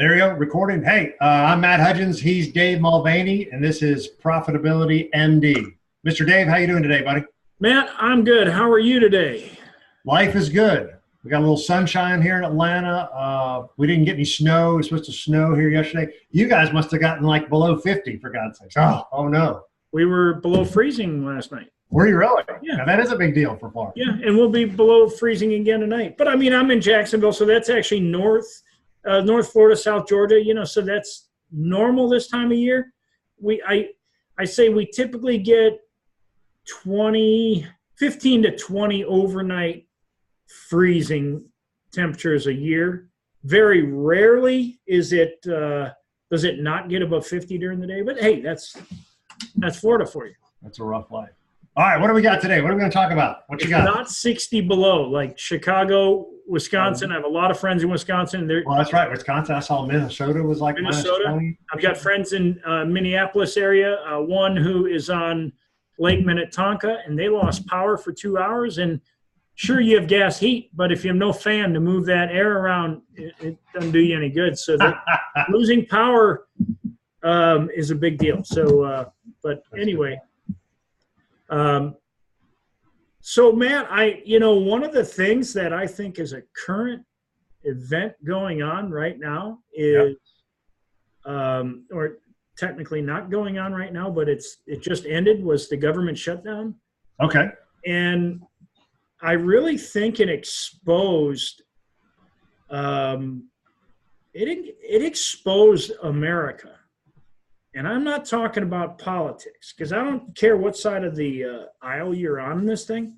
There you go, recording. Hey, I'm Matt Hudgins. He's Dave Mulvaney, and this is Profitability MD. Mr. Dave, how you doing today, buddy? Matt, I'm good. How are you today? Life is good. We got a little sunshine here in Atlanta. We didn't get any snow. It was supposed to snow here yesterday. You guys must have gotten like below 50, for God's sakes. Oh no. We were below freezing last night. Were you really? Yeah. Now, that is a big deal for Florida. Yeah, and we'll be below freezing again tonight. But I mean, I'm in Jacksonville, so that's actually North Florida, South Georgia. So that's normal this time of year. I say we typically get 15 to 20 overnight freezing temperatures a year. Very rarely does it not get above 50 during the day. But hey, that's Florida for you. That's a rough life. All right, what do we got today? What are we going to talk about? What you got? Not 60 below, like Chicago, Wisconsin. I have a lot of friends in Wisconsin. Well, that's right, Wisconsin. I saw Minnesota was like Minnesota. -20. I've got friends in Minneapolis area. One who is on Lake Minnetonka, and they lost power for 2 hours. And sure, you have gas heat, but if you have no fan to move that air around, it doesn't do you any good. So losing power is a big deal. So, but anyway. So Matt, one of the things that I think is a current event going on right now is, or technically not going on right now, but it just ended, was the government shutdown. Okay. And I really think it exposed, it exposed America. And I'm not talking about politics, because I don't care what side of the aisle you're on in this thing.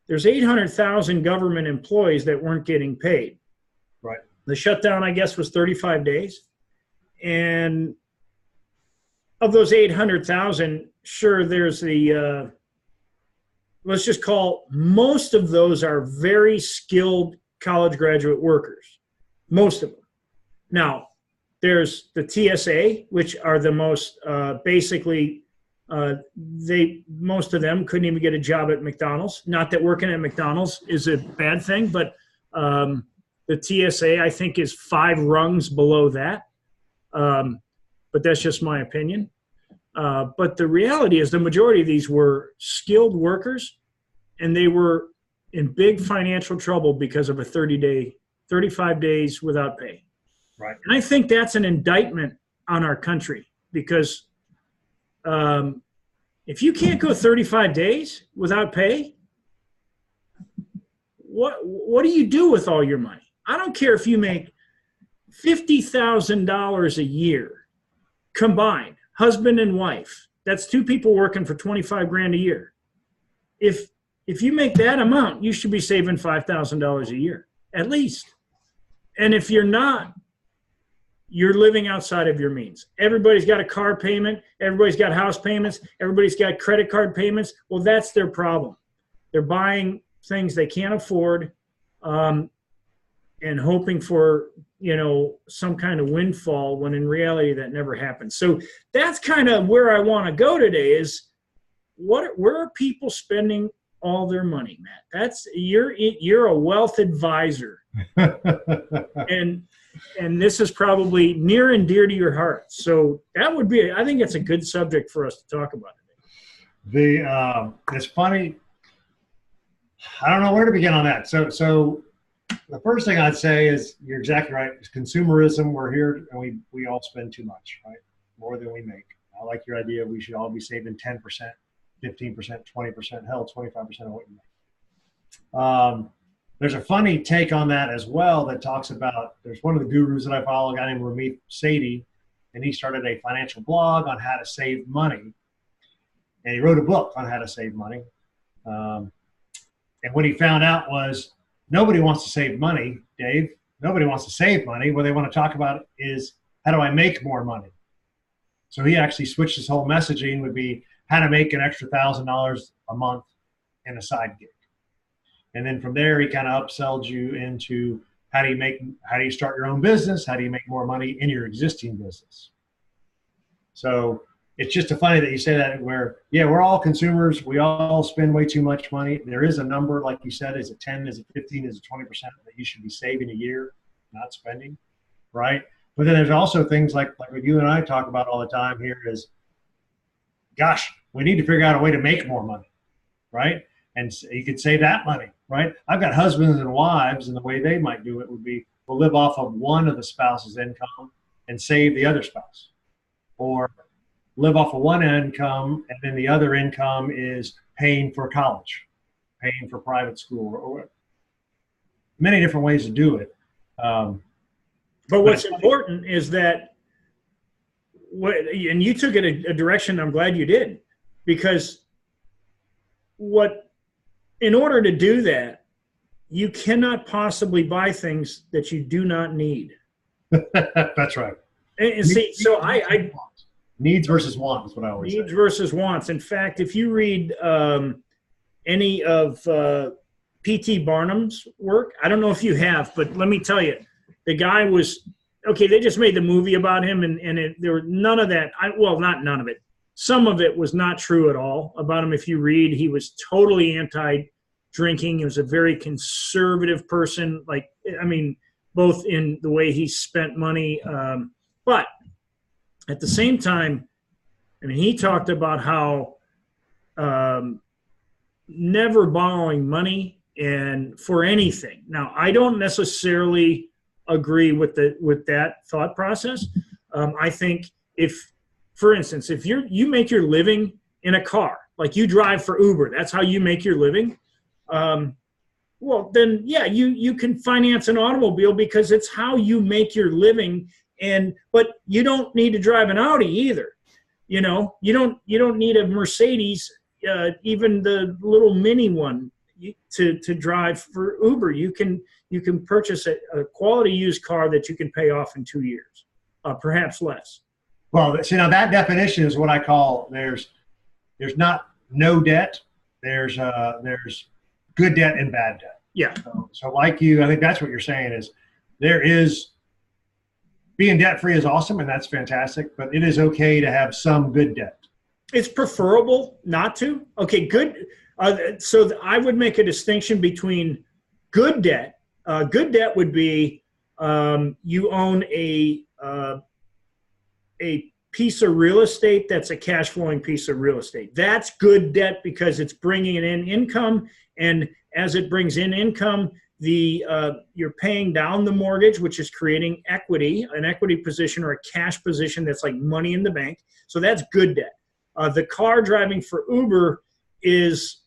There's 800,000 government employees that weren't getting paid. Right. The shutdown, I guess, was 35 days. And of those 800,000, sure, there's let's just call, most of those are very skilled college graduate workers. Most of them. Now, there's the TSA, which are the most most of them couldn't even get a job at McDonald's. Not that working at McDonald's is a bad thing, but the TSA, I think, is 5 rungs below that. But that's just my opinion. But the reality is the majority of these were skilled workers, and they were in big financial trouble because of a 35 days without pay. Right. And I think that's an indictment on our country, because if you can't go 35 days without pay, what do you do with all your money? I don't care if you make $50,000 a year combined, husband and wife. That's 2 people working for 25 grand a year. If you make that amount, you should be saving $5,000 a year at least. And if you're not, you're living outside of your means. Everybody's got a car payment. Everybody's got house payments. Everybody's got credit card payments. Well, that's their problem. They're buying things they can't afford and hoping for, some kind of windfall, when in reality that never happens. So that's kind of where I want to go today, is where are people spending all their money, Matt? You're a wealth advisor. And this is probably near and dear to your heart. So that would be, I think it's a good subject for us to talk about today. It's funny. I don't know where to begin on that. So the first thing I'd say is, you're exactly right. It's consumerism. We're here and we all spend too much, right? More than we make. I like your idea. We should all be saving 10%, 15%, 20%, hell, 25% of what you make. There's a funny take on that as well that talks about, there's one of the gurus that I follow, a guy named Ramit Sethi, and he started a financial blog on how to save money. And he wrote a book on how to save money. And what he found out was, nobody wants to save money, Dave. Nobody wants to save money. What they want to talk about is, how do I make more money? So he actually switched his whole messaging, would be how to make an extra $1,000 a month in a side gig. And then from there, he kind of upsells you into how do you start your own business? How do you make more money in your existing business? So it's just funny that you say that, where, yeah, we're all consumers. We all spend way too much money. There is a number, like you said, is it 10, is it 15, is it 20% that you should be saving a year, not spending, right? But then there's also things like what you and I talk about all the time here is, gosh, we need to figure out a way to make more money, right? And you could save that money, right? I've got husbands and wives, and the way they might do it would be, we'll live off of one of the spouse's income and save the other spouse, or live off of one income and then the other income is paying for college, paying for private school, or many different ways to do it. But what's important is that, and you took it a direction I'm glad you did, because in order to do that, you cannot possibly buy things that you do not need. That's right. And see, so needs versus wants is what I always say. Needs versus wants. In fact, if you read any of P.T. Barnum's work, I don't know if you have, but let me tell you, the guy was, okay, they just made the movie about him, and there were none of that. Well, not none of it. Some of it was not true at all about him. If you read, he was totally anti-drinking. He was a very conservative person, both in the way he spent money. But at the same time, he talked about how never borrowing money and for anything. Now, I don't necessarily agree with that thought process. I think for instance, if you make your living in a car, like you drive for Uber, that's how you make your living. Well, then, yeah, you can finance an automobile because it's how you make your living. But you don't need to drive an Audi either. You don't need a Mercedes, even the little mini one, to drive for Uber. You can purchase a quality used car that you can pay off in 2 years, perhaps less. Well, see, now that definition is what I call there's not no debt. There's good debt and bad debt. Yeah. So like you, I think that's what you're saying is there is being debt free is awesome and that's fantastic, but it is okay to have some good debt. It's preferable not to. Okay, good. So I would make a distinction between good debt. Good debt would be you own a piece of real estate that's a cash flowing piece of real estate. That's good debt because it's bringing in income, and as it brings in income, you're paying down the mortgage, which is creating equity, an equity position or a cash position that's like money in the bank. So that's good debt. The car driving for Uber is,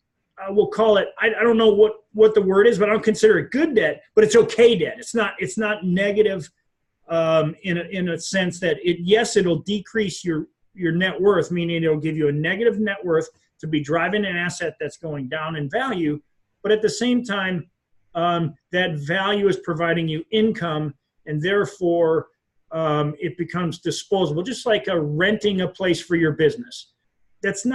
we'll call it, I don't know what the word is, but I don't consider it good debt, but it's okay debt. It's not negative in a sense that it'll decrease your net worth, meaning it'll give you a negative net worth to be driving an asset that's going down in value. But at the same time, that value is providing you income, and therefore it becomes disposable, just like renting a place for your business. That's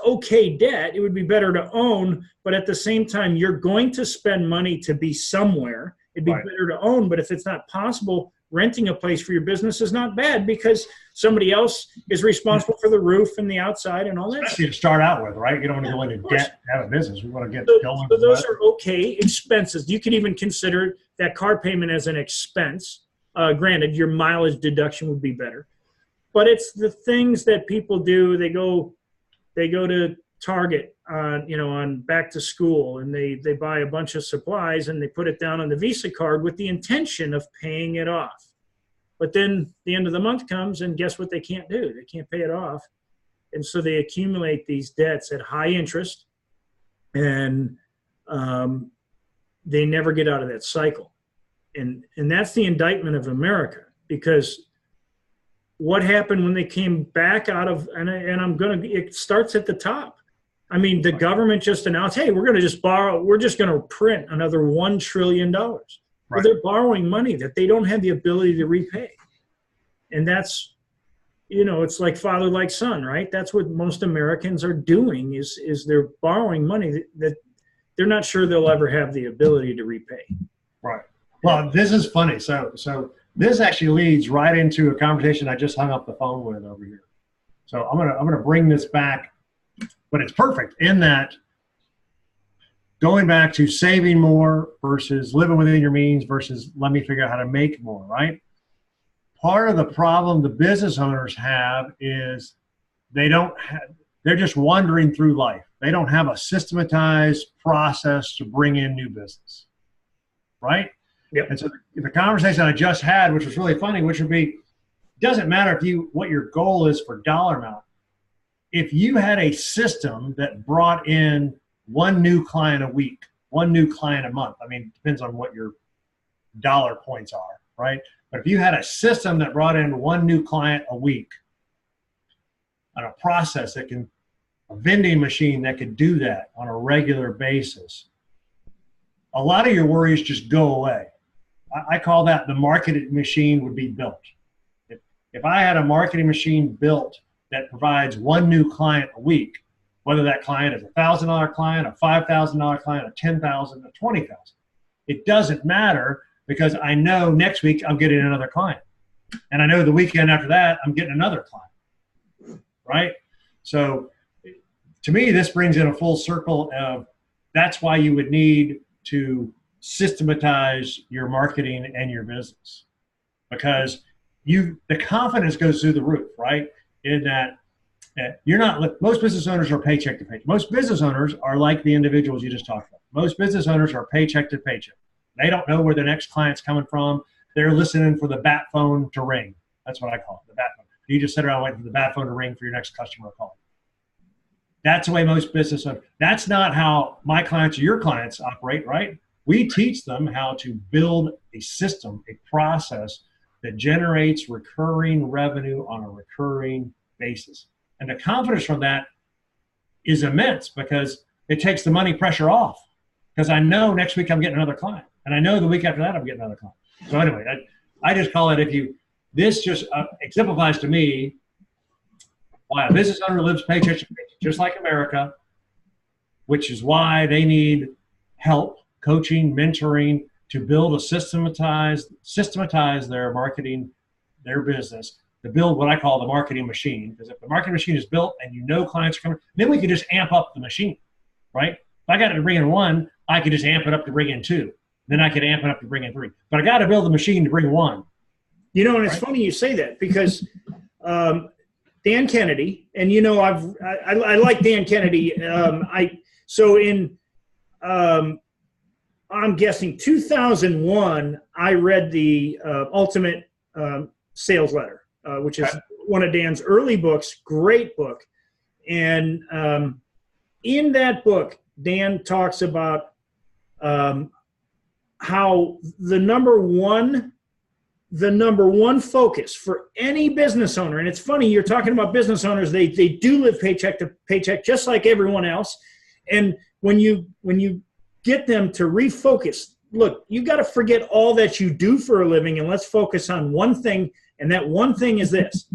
okay debt. It would be better to own, but at the same time, you're going to spend money to be somewhere. It'd be better to own, but if it's not possible, renting a place for your business is not bad because somebody else is responsible for the roof and the outside and all that. Especially to start out with, right? You don't want to go into debt to have a business. We want to get going. So those are okay expenses. You could even consider that car payment as an expense. Granted, your mileage deduction would be better. But it's the things that people do. They go to Target, on back to school, and they buy a bunch of supplies and they put it down on the Visa card with the intention of paying it off. But then the end of the month comes, and guess what they can't do? They can't pay it off. And so they accumulate these debts at high interest, and they never get out of that cycle. And that's the indictment of America, because what happened when they came back out of, it starts at the top. The government just announced, hey, we're going to just borrow, we're just going to print another $1 trillion. Right. Well, they're borrowing money that they don't have the ability to repay. And that's, it's like father, like son, right? That's what most Americans are doing is they're borrowing money that they're not sure they'll ever have the ability to repay. Right. Well, this is funny. So this actually leads right into a conversation I just hung up the phone with over here. So I'm gonna bring this back, but it's perfect in that going back to saving more versus living within your means versus let me figure out how to make more, right? Part of the problem the business owners have is they're just wandering through life. They don't have a systematized process to bring in new business, right? Yep. And so the conversation I just had, which was really funny, which would be, doesn't matter what your goal is for dollar amount. If you had a system that brought in one new client a week, one new client a month, I mean, it depends on what your dollar points are, right? But if you had a system that brought in one new client a week, on a process a vending machine that could do that on a regular basis, a lot of your worries just go away. I call that the marketing machine would be built. If I had a marketing machine built that provides one new client a week, whether that client is $1,000 client, a $5,000 client, a $10,000, a $20,000, it doesn't matter because I know next week I'm getting another client. And I know the weekend after that, I'm getting another client, right? So to me, this brings in a full circle of that's why you would need to systematize your marketing and your business, because the confidence goes through the roof, right? In that most business owners are paycheck to paycheck. Most business owners are like the individuals you just talked about. Most business owners are paycheck to paycheck. They don't know where the next client's coming from. They're listening for the bat phone to ring. That's what I call it, the bat phone. You just sit around waiting for the bat phone to ring for your next customer call. That's the way most business owners, that's not how my clients or your clients operate, right? We teach them how to build a system, a process that generates recurring revenue on a recurring basis. And the confidence from that is immense because it takes the money pressure off. Because I know next week I'm getting another client. And I know the week after that I'm getting another client. So anyway, I just call it, this just exemplifies to me why a business owner lives paycheck to paycheck, just like America, which is why they need help, coaching, mentoring, to build a systematize their marketing, their business, to build what I call the marketing machine. Because if the marketing machine is built and you know clients are coming, then we can just amp up the machine, right? If I got to bring in one, I could just amp it up to bring in two. Then I could amp it up to bring in three. But I got to build the machine to bring one. And it's funny you say that because Dan Kennedy, and I like Dan Kennedy. I'm guessing 2001, I read the Ultimate Sales Letter, which is one of Dan's early books, great book. And in that book, Dan talks about how the number one focus for any business owner, and it's funny, you're talking about business owners, they do live paycheck to paycheck just like everyone else. And when you get them to refocus, look, you got to forget all that you do for a living and let's focus on one thing. And that one thing is this: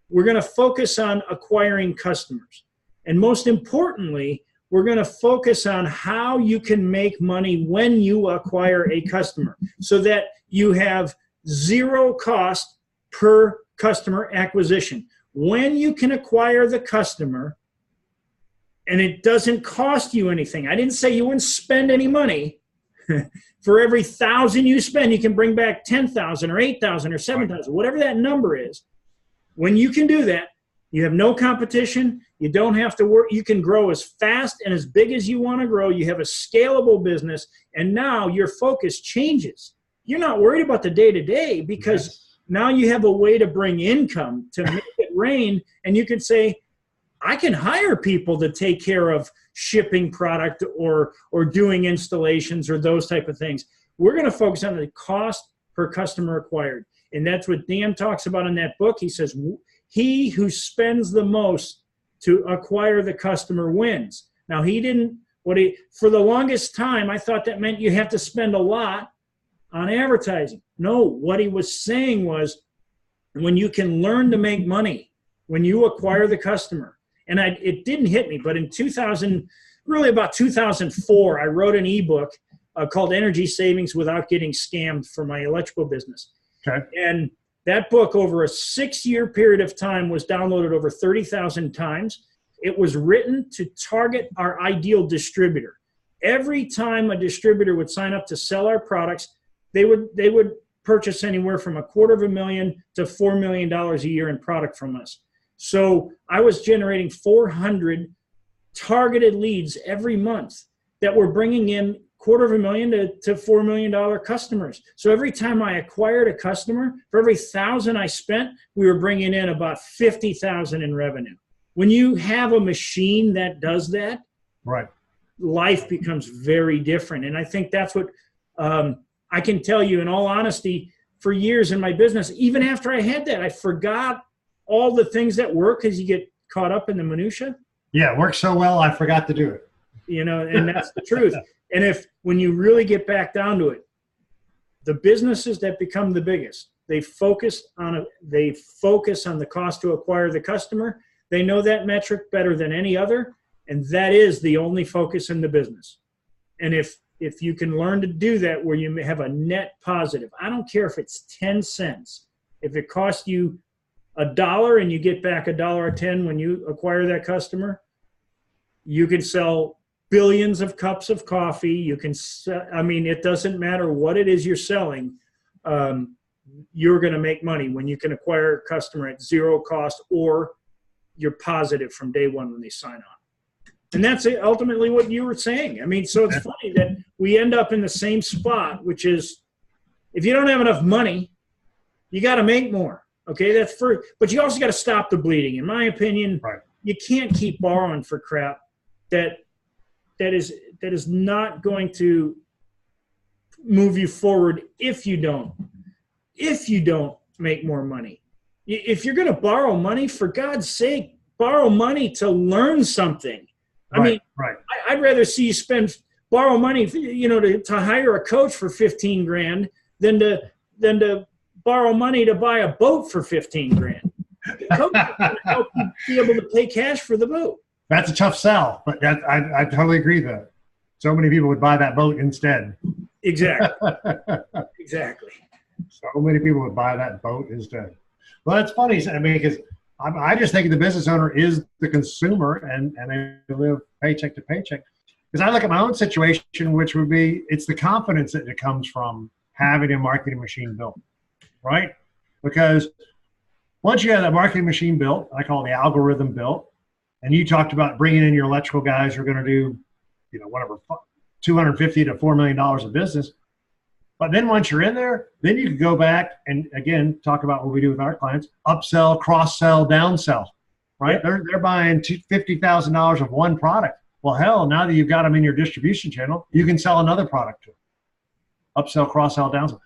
we're going to focus on acquiring customers. And most importantly, we're going to focus on how you can make money when you acquire a customer so that you have zero cost per customer acquisition. When you can acquire the customer and it doesn't cost you anything. I didn't say you wouldn't spend any money. For every 1,000 you spend, you can bring back 10,000 or 8,000 or 7,000, whatever that number is. When you can do that, you have no competition. You don't have to work. You can grow as fast and as big as you want to grow. You have a scalable business, and now your focus changes. You're not worried about the day-to-day because now you have a way to bring income to make it rain, and you can say, I can hire people to take care of shipping product or doing installations or those type of things. We're going to focus on the cost per customer acquired. And that's what Dan talks about in that book. He says, he who spends the most to acquire the customer wins. Now, for the longest time, I thought that meant you have to spend a lot on advertising. No, what he was saying was when you can learn to make money, when you acquire the customer. And it didn't hit me, but in about 2004, I wrote an ebook called Energy Savings Without Getting Scammed for my electrical business. Okay. And that book over a 6-year period of time was downloaded over 30,000 times. It was written to target our ideal distributor. every time a distributor would sign up to sell our products, they would purchase anywhere from $250,000 to $4 million a year in product from us. So I was generating 400 targeted leads every month that were bringing in $250,000 to $4 million customers. So every time I acquired a customer, for every 1,000 I spent, we were bringing in about 50,000 in revenue. When you have a machine that does that, right, life becomes very different. And I think that's what I can tell you in all honesty, for years in my business, even after I had that, I forgot all the things that work because you get caught up in the minutia. Yeah, it works so well, I forgot to do it. You know, and that's the truth. And when you really get back down to it, the businesses that become the biggest, they focus on the cost to acquire the customer. They know that metric better than any other, and that is the only focus in the business. And if you can learn to do that where you have a net positive, I don't care if it's 10 cents. If it costs you $1 and you get back $1.10 when you acquire that customer, you can sell billions of cups of coffee. You can sell, I mean, it doesn't matter what it is you're selling. You're going to make money when you can acquire a customer at zero cost, or you're positive from day one when they sign on. And that's ultimately what you were saying. I mean, so it's funny that we end up in the same spot, which is if you don't have enough money, you got to make more. Okay, that's first. But you also got to stop the bleeding. In my opinion, right. You can't keep borrowing for crap that is not going to move you forward if you don't make more money. If you're going to borrow money, for God's sake, borrow money to learn something. I mean, I'd rather see you borrow money, to hire a coach for 15 grand than to borrow money to buy a boat for 15 grand. The coach is going to help you be able to pay cash for the boat. That's a tough sell, but I totally agree that so many people would buy that boat instead. Exactly. Exactly. So many people would buy that boat instead. Well, it's funny. I mean, because I just think the business owner is the consumer, and they live paycheck to paycheck. Because I look at my own situation, which would be, it's the confidence that it comes from having a marketing machine built, right? Because once you have that marketing machine built, I call it the algorithm built, and you talked about bringing in your electrical guys who are going to do, whatever, $250 to $4 million of business. But then once you're in there, then you can go back and, again, talk about what we do with our clients: upsell, cross-sell, downsell, right? Yeah. They're buying $50,000 of one product. Well, hell, now that you've got them in your distribution channel, you can sell another product to them. Upsell, cross-sell, downsell,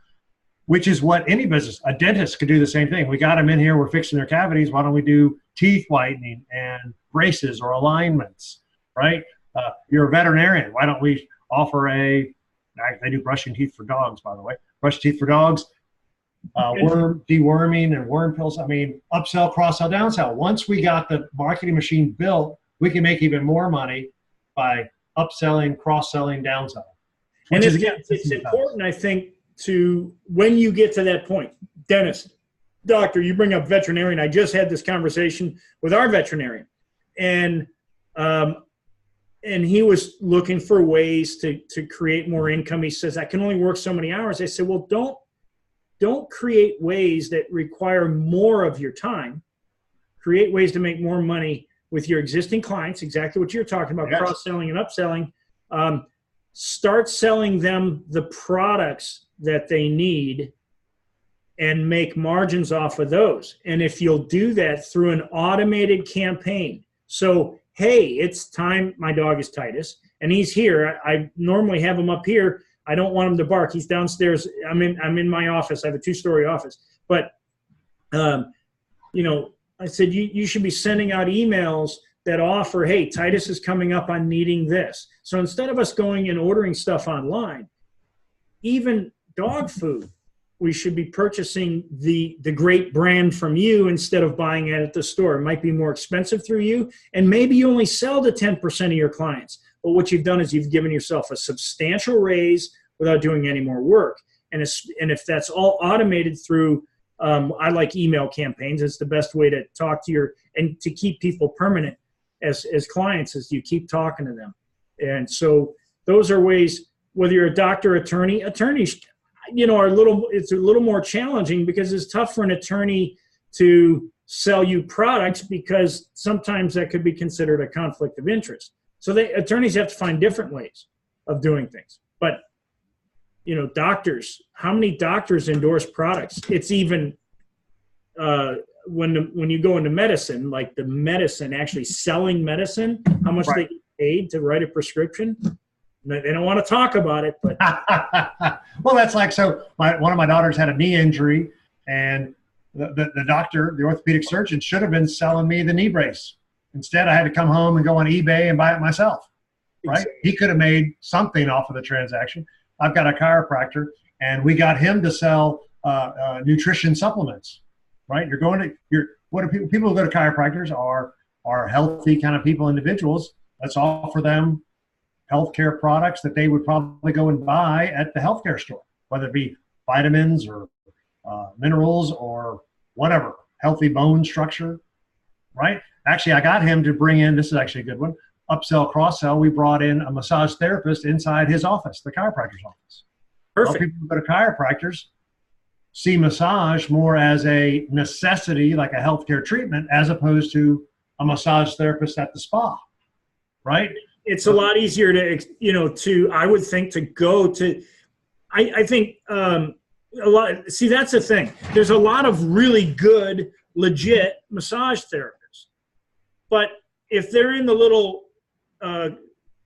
which is what any business, a dentist could do the same thing. We got them in here, we're fixing their cavities. Why don't we do teeth whitening and braces or alignments, right? You're a veterinarian. Why don't we offer they do brushing teeth for dogs, by the way. Brush teeth for dogs, worm deworming and worm pills. I mean, upsell, cross-sell, downsell. Once we got the marketing machine built, we can make even more money by upselling, cross-selling, downselling. And it's important, I think, to when you get to that point. Dentist, doctor, you bring up veterinarian. I just had this conversation with our veterinarian, and he was looking for ways to create more income. He says, I can only work so many hours. I said, well, don't create ways that require more of your time. Create ways to make more money with your existing clients, exactly what you're talking about, yes. Cross-selling and upselling. Start selling them the products that they need and make margins off of those. And if you'll do that through an automated campaign. So, hey, it's time. My dog is Titus, and he's here. I normally have him up here. I don't want him to bark. He's downstairs. I'm in my office. I have a 2-story office. But, I said, you should be sending out emails that offer, hey, Titus is coming up on needing this. So instead of us going and ordering stuff online, even dog food, we should be purchasing the great brand from you instead of buying it at the store. It might be more expensive through you, and maybe you only sell to 10% of your clients. But what you've done is you've given yourself a substantial raise without doing any more work. And if that's all automated through, I like email campaigns. It's the best way to talk to and to keep people permanent as clients, is you keep talking to them. And so those are ways, whether you're a doctor, attorneys, it's a little more challenging because it's tough for an attorney to sell you products because sometimes that could be considered a conflict of interest. So attorneys have to find different ways of doing things. But, doctors, how many doctors endorse products? It's even when you go into medicine, like the medicine, actually selling medicine, how much they get paid to write a prescription. They don't want to talk about it, but well, that's like, so one of my daughters had a knee injury, and the doctor, the orthopedic surgeon, should have been selling me the knee brace. Instead, I had to come home and go on eBay and buy it myself. Right? Exactly. He could have made something off of the transaction. I've got a chiropractor, and we got him to sell nutrition supplements. Right? What do people who go to chiropractors are healthy kind of people, individuals. Let's offer them healthcare products that they would probably go and buy at the healthcare store, whether it be vitamins or minerals or whatever, healthy bone structure, right? Actually, I got him to bring in, this is actually a good one, upsell, cross-sell. We brought in a massage therapist inside his office, the chiropractor's office. Perfect. People who go to chiropractors see massage more as a necessity, like a healthcare treatment, as opposed to a massage therapist at the spa, right? It's a lot easier I would think, to go to, I think that's the thing. There's a lot of really good, legit massage therapists. But if they're in the little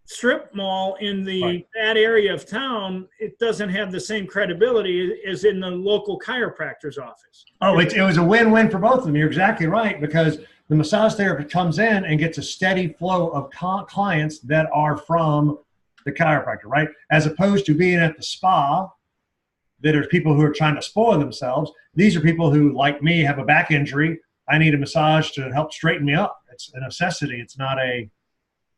strip mall in the bad area of town, it doesn't have the same credibility as in the local chiropractor's office. Oh, it was a win-win for both of them. You're exactly right, because the massage therapist comes in and gets a steady flow of clients that are from the chiropractor, right? As opposed to being at the spa, that are people who are trying to spoil themselves. These are people who, like me, have a back injury. I need a massage to help straighten me up. It's a necessity. It's not a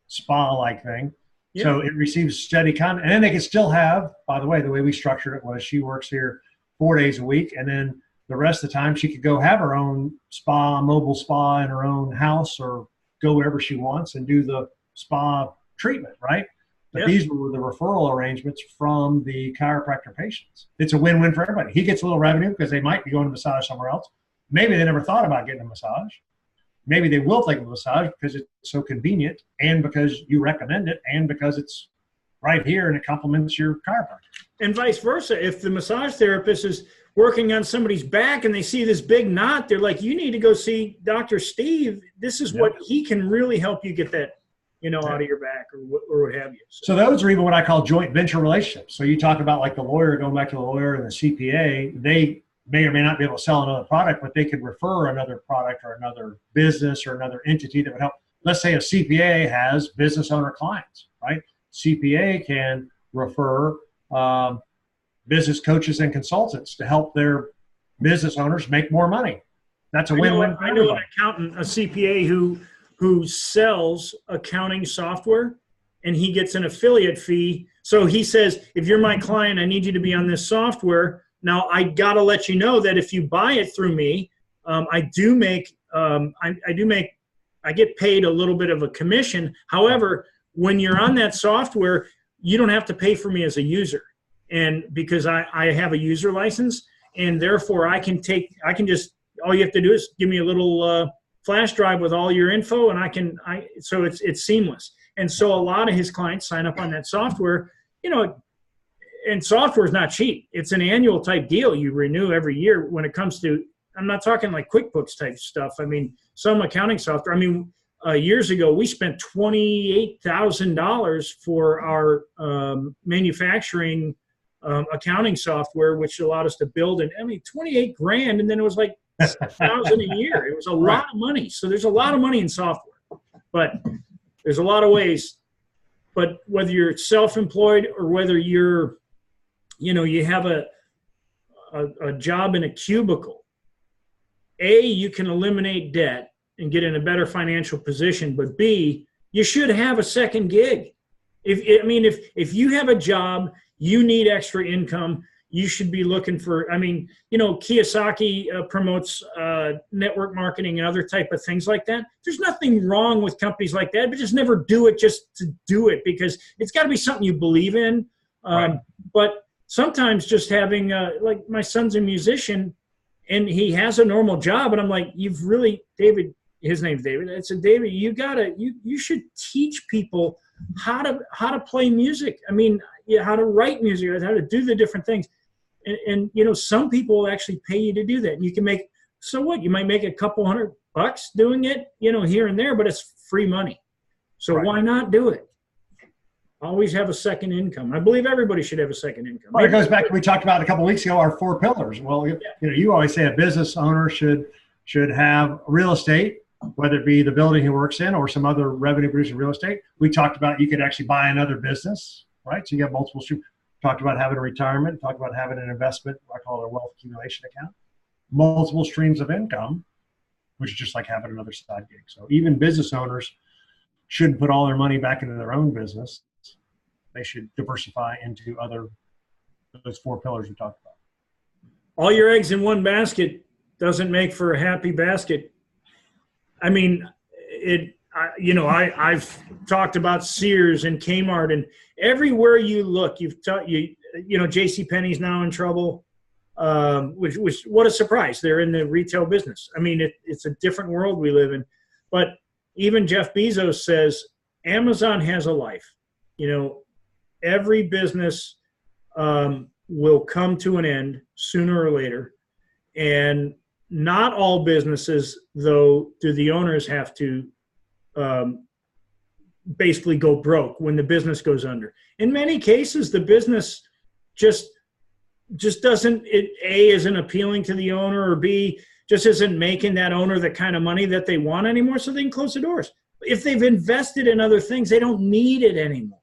spa-like thing. Yeah. So it receives steady content. And then they can still have, by the way we structured it was she works here 4 days a week, and then the rest of the time she could go have her own spa, mobile spa in her own house, or go wherever she wants and do the spa treatment, right? But these were the referral arrangements from the chiropractor patients. It's a win-win for everybody. He gets a little revenue because they might be going to massage somewhere else. Maybe they never thought about getting a massage. Maybe they will take a massage because it's so convenient, and because you recommend it, and because it's right here and it complements your chiropractor. And vice versa. If the massage therapist is working on somebody's back and they see this big knot, they're like, you need to go see Dr. Steve. This is what he can really help you get that, out of your back or what have you. So those are even what I call joint venture relationships. So you talk about like the lawyer, going back to the lawyer and the CPA, they may or may not be able to sell another product, but they could refer another product or another business or another entity that would help. Let's say a CPA has business owner clients, right? CPA can refer business coaches and consultants to help their business owners make more money. That's a win-win for everybody. I know an accountant, a CPA who sells accounting software, and he gets an affiliate fee. So he says, if you're my client, I need you to be on this software. Now, I got to let you know that if you buy it through me, I get paid a little bit of a commission. However, when you're on that software, you don't have to pay for me as a user. And because I have a user license, and therefore all you have to do is give me a little flash drive with all your info, and so it's seamless. And so a lot of his clients sign up on that software, and software is not cheap. It's an annual type deal. You renew every year when it comes to, I'm not talking like QuickBooks type stuff. I mean, some accounting software. I mean, years ago, we spent $28,000 for our manufacturing accounting software, which allowed us to build $28,000, and then it was like $1,000 a year. It was a lot of money. So there's a lot of money in software, but there's a lot of ways. But whether you're self-employed or whether you have a job in a cubicle, you can eliminate debt and get in a better financial position. But B, you should have a second gig. If you have a job, you need extra income. you should be looking for, I mean, you know, Kiyosaki promotes network marketing and other type of things like that. There's nothing wrong with companies like that, but just never do it just to do it, because it's got to be something you believe in. Right. But sometimes just having, like my son's a musician and he has a normal job. And I'm like, you've really, David, his name's David. I said, David, you should teach people how to play music. I mean, yeah, how to write music, how to do the different things. And you know, some people will actually pay you to do that. And you can make, so what? You might make a couple $100 doing it, you know, here and there, but it's free money. So Right. why not do it? Always have a second income. I believe everybody should have a second income. Well, it goes back to we talked about a couple of weeks ago, our 4 pillars. Well, you know, you always say a business owner should have real estate, whether it be the building he works in or some other revenue producing real estate. We talked about you could actually buy another business, right? So you have multiple streams. Talked about having a retirement, talked about having an investment, I call it a wealth accumulation account, multiple streams of income, which is just like having another side gig. So even business owners shouldn't put all their money back into their own business. They should diversify into those 4 pillars we talked about. All your eggs in one basket doesn't make for a happy basket. I mean, I've talked about Sears and Kmart, and everywhere you look, you know, JCPenney's now in trouble, which what a surprise. They're in the retail business. I mean, it's a different world we live in. But even Jeff Bezos says Amazon has a life. You know, every business will come to an end sooner or later, and not all businesses, though, do the owners have to basically go broke when the business goes under. In many cases, the business just doesn't, A, isn't appealing to the owner, or B, just isn't making that owner the kind of money that they want anymore, so they can close the doors. If they've invested in other things, they don't need it anymore.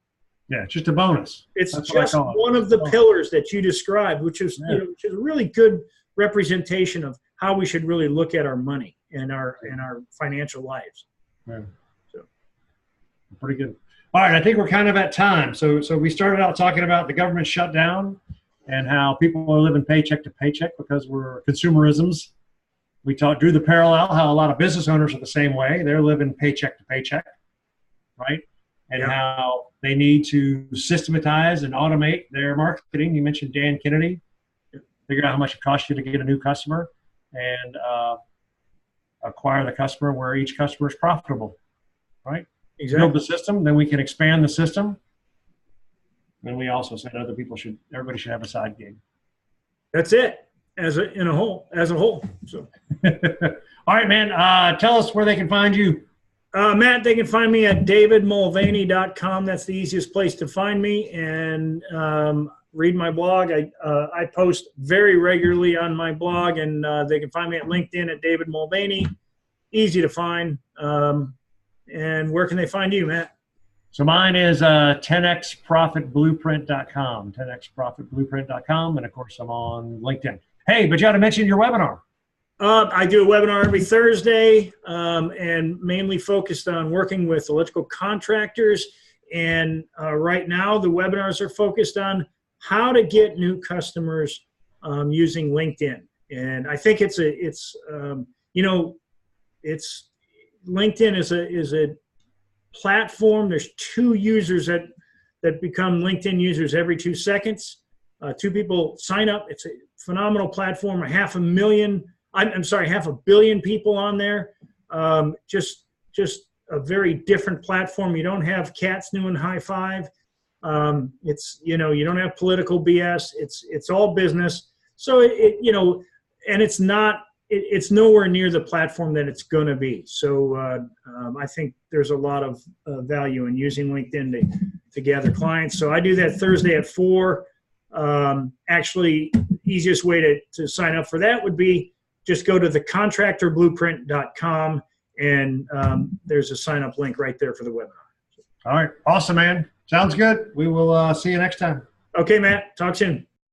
Yeah, it's just a bonus. It's just one of the pillars that you described, which is, you know, which is a really good representation of how we should really look at our money and our financial lives. Yeah. So pretty good. All right, I think we're kind of at time. So we started out talking about the government shutdown and how people are living paycheck to paycheck because we're consumerisms. We drew the parallel how a lot of business owners are the same way. They're living paycheck to paycheck, right? And how they need to systematize and automate their marketing. You mentioned Dan Kennedy. Figure out how much it costs you to get a new customer and acquire the customer where each customer is profitable, right? Exactly. Build the system, then we can expand the system. And we also said everybody should have a side gig. That's it. As a whole. So, all right, man. Tell us where they can find you. Matt, they can find me at davidmulvaney.com. That's the easiest place to find me. And read my blog. I post very regularly on my blog, and they can find me at LinkedIn at David Mulvaney. Easy to find. And where can they find you, Matt? So mine is 10xprofitblueprint.com, 10xprofitblueprint.com. And of course, I'm on LinkedIn. Hey, but you got to mention your webinar. I do a webinar every Thursday, and mainly focused on working with electrical contractors. And right now, the webinars are focused on how to get new customers using LinkedIn. And I think LinkedIn is a platform. There's 2 users that become LinkedIn users every 2 seconds. 2 people sign up. It's a phenomenal platform. half a billion people on there. Just a very different platform. You don't have cats doing high five. It's, you don't have political BS. It's all business. So and it's nowhere near the platform that it's going to be. So I think there's a lot of value in using LinkedIn to gather clients. So I do that Thursday at 4. Actually, easiest way to sign up for that would be just go to thecontractorblueprint.com, and there's a sign up link right there for the webinar. All right. Awesome, man. Sounds good. We will see you next time. Okay, Matt. Talk soon.